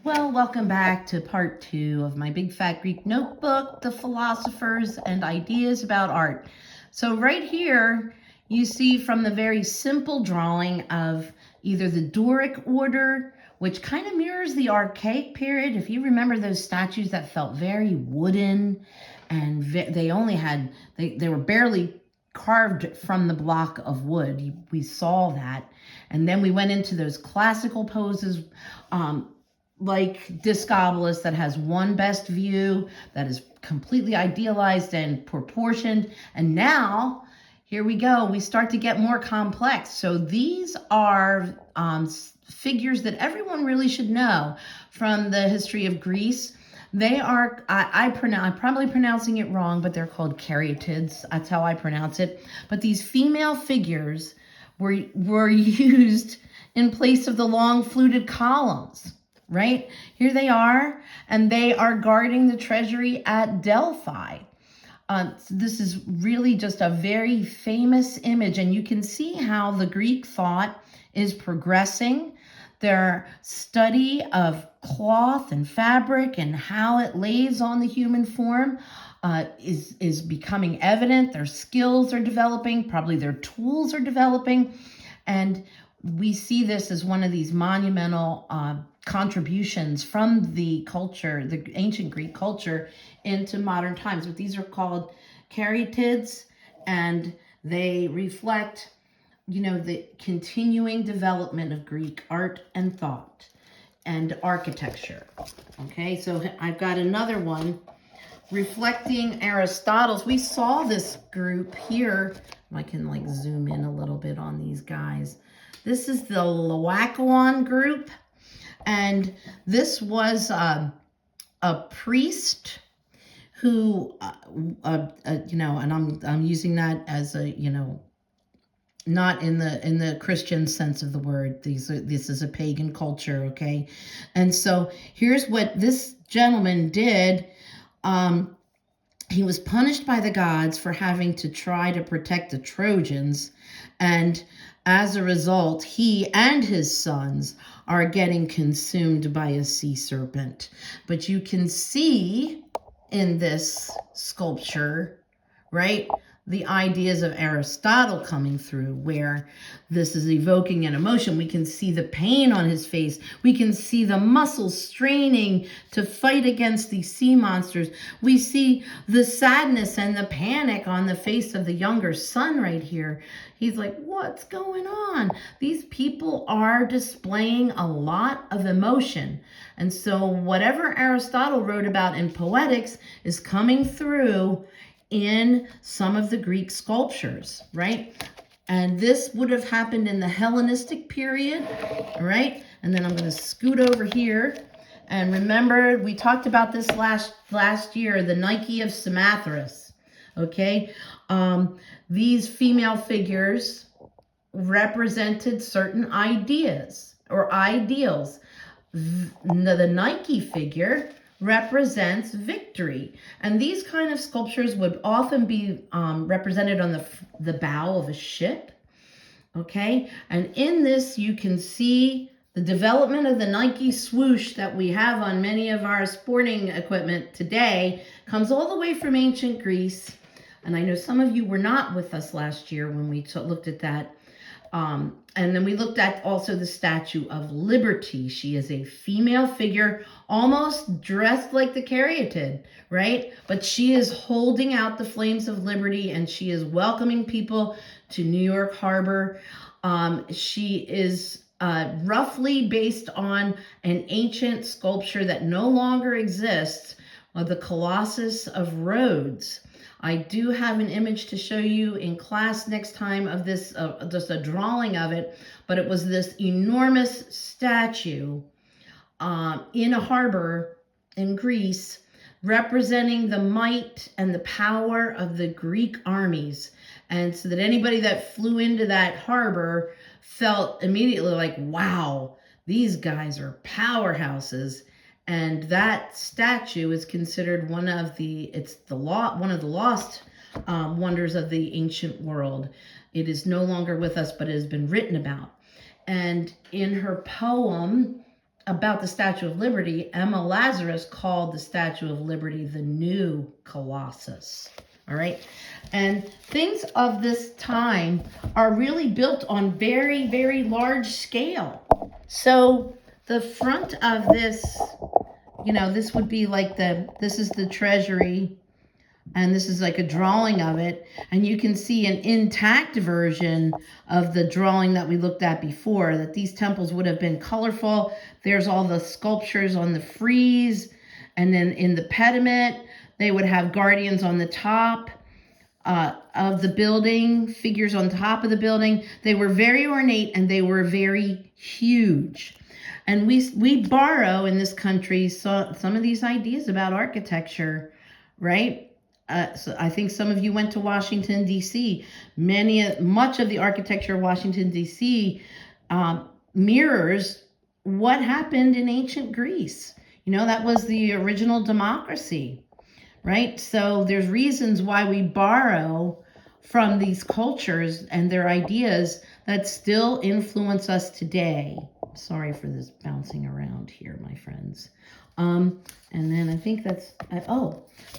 Well, welcome back to part 2 of my Big Fat Greek Notebook, The Philosophers and Ideas About Art. So right here, you see from the very simple drawing of either the Doric order, which kind of mirrors the Archaic period. If you remember those statues that felt very wooden, and they only had, they were barely carved from the block of wood. We saw that. And then we went into those classical poses, like Discobolus, that has one best view, that is completely idealized and proportioned. And now, here we go, we start to get more complex. So these are figures that everyone really should know from the history of Greece. They are, I'm probably pronouncing it wrong, but they're called caryatids. That's how I pronounce it. But these female figures were used in place of the long fluted columns. Right? Here they are, and they are guarding the treasury at Delphi. So this is really just a very famous image, and you can see how the Greek thought is progressing. Their study of cloth and fabric and how it lays on the human form is becoming evident. Their skills are developing, probably their tools are developing, and we see this as one of these monumental contributions from the culture, the ancient Greek culture, into modern times. But these are called caryatids, and they reflect, the continuing development of Greek art and thought and architecture. Okay, so I've got another one reflecting Aristotle's. We saw this group here. I can zoom in a little bit on these guys. This is the Laocoon group. And this was a priest who, and I'm using that as not in the Christian sense of the word. This is a pagan culture, okay? And so here's what this gentleman did. He was punished by the gods for having to try to protect the Trojans, and as a result, he and his sons are getting consumed by a sea serpent. But you can see in this sculpture, right, the ideas of Aristotle coming through, where this is evoking an emotion. We can see the pain on his face. We can see the muscles straining to fight against these sea monsters. We see the sadness and the panic on the face of the younger son right here. He's like, what's going on? These people are displaying a lot of emotion. And so whatever Aristotle wrote about in Poetics is coming through in some of the Greek sculptures, right? And this would have happened in the Hellenistic period, right? And then I'm going to scoot over here. And remember, we talked about this last year, the Nike of Samothrace, okay? These female figures represented certain ideas or ideals. The Nike figure represents victory. And these kind of sculptures would often be represented on the bow of a ship. Okay, and in this you can see the development of the Nike swoosh that we have on many of our sporting equipment today comes all the way from ancient Greece. And I know some of you were not with us last year when we looked at that. And then we looked at also the Statue of Liberty. She is a female figure, almost dressed like the caryatid, right? But she is holding out the flames of liberty, and she is welcoming people to New York Harbor. She is roughly based on an ancient sculpture that no longer exists, the Colossus of Rhodes. I do have an image to show you in class next time of this, just a drawing of it, but it was this enormous statue in a harbor in Greece representing the might and the power of the Greek armies. And so that anybody that flew into that harbor felt immediately like, wow, these guys are powerhouses. And that statue is considered one of the lost wonders of the ancient world. It is no longer with us, but it has been written about. And in her poem, about the Statue of Liberty, Emma Lazarus called the Statue of Liberty the new Colossus. All right. And things of this time are really built on very, very large scale. So the front of this, this would be like this is the treasury, and this is like a drawing of it. And you can see an intact version of the drawing that we looked at before, that these temples would have been colorful. There's all the sculptures on the frieze. And then in the pediment, they would have guardians on the top of the building, figures on top of the building. They were very ornate and they were very huge. And we borrow in this country some of these ideas about architecture, right? So I think some of you went to Washington, D.C. Much of the architecture of Washington, D.C. Mirrors what happened in ancient Greece. That was the original democracy, right? So there's reasons why we borrow from these cultures and their ideas that still influence us today. Sorry for this bouncing around here, my friends. And then I think that's,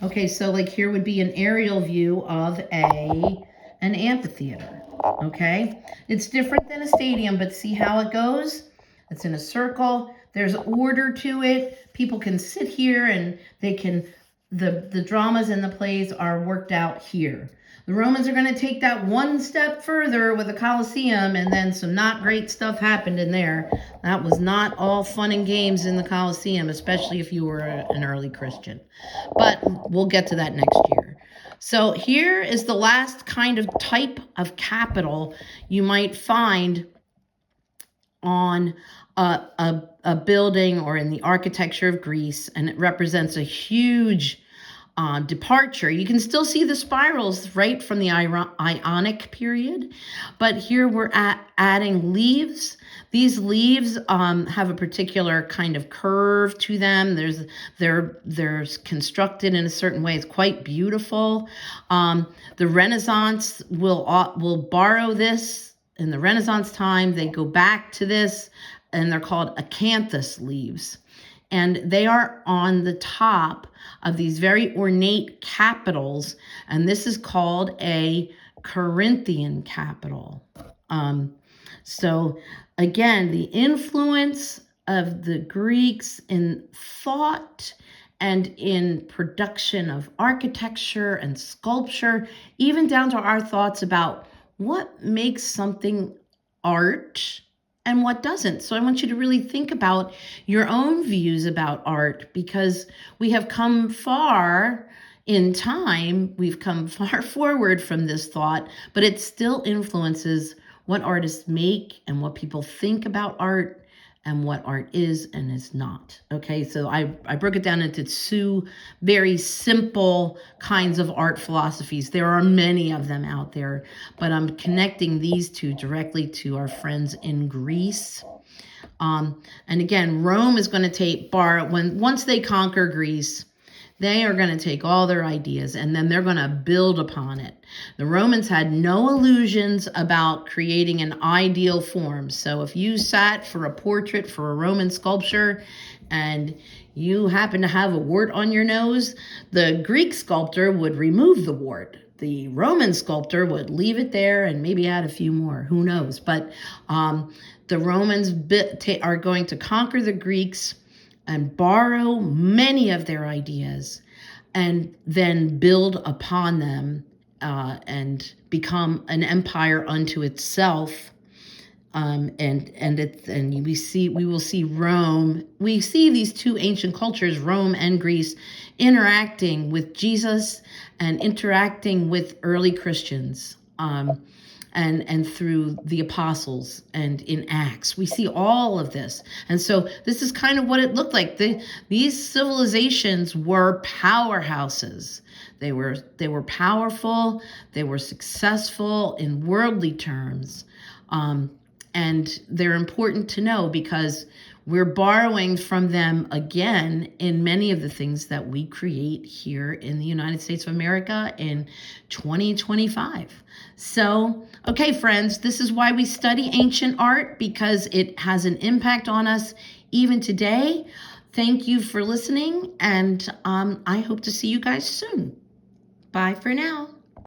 okay. So like here would be an aerial view of an amphitheater. Okay. It's different than a stadium, but see how it goes? It's in a circle. There's order to it. People can sit here and the dramas and the plays are worked out here. The Romans are going to take that one step further with the Colosseum, and then some not great stuff happened in there. That was not all fun and games in the Colosseum, especially if you were an early Christian. But we'll get to that next year. So here is the last kind of type of capital you might find on a building or in the architecture of Greece, and it represents a huge departure. You can still see the spirals right from the Ionic period, but here we're adding leaves. These leaves have a particular kind of curve to them. They're constructed in a certain way. It's quite beautiful. The Renaissance will borrow this. In the Renaissance time, they go back to this, and they're called acanthus leaves. And they are on the top of these very ornate capitals, and this is called a Corinthian capital. So again, the influence of the Greeks in thought and in production of architecture and sculpture, even down to our thoughts about what makes something art and what doesn't. So I want you to really think about your own views about art, because we have come far in time. We've come far forward from this thought, but it still influences what artists make and what people think about art and what art is and is not. Okay, so I broke it down into two very simple kinds of art philosophies. There are many of them out there, but I'm connecting these two directly to our friends in Greece. And again, Rome is going to once they conquer Greece, they are going to take all their ideas and then they're going to build upon it. The Romans had no illusions about creating an ideal form. So if you sat for a portrait for a Roman sculpture and you happen to have a wart on your nose, the Greek sculptor would remove the wart. The Roman sculptor would leave it there and maybe add a few more. Who knows? But the Romans are going to conquer the Greeks and borrow many of their ideas and then build upon them and become an empire unto itself. And we will see Rome. We see these two ancient cultures, Rome and Greece, interacting with Jesus and interacting with early Christians. And through the apostles and in Acts. We see all of this. And so this is kind of what it looked like. These civilizations were powerhouses. They were powerful. They were successful in worldly terms. And they're important to know because we're borrowing from them again in many of the things that we create here in the United States of America in 2025. So, okay, friends, this is why we study ancient art, because it has an impact on us even today. Thank you for listening, and I hope to see you guys soon. Bye for now.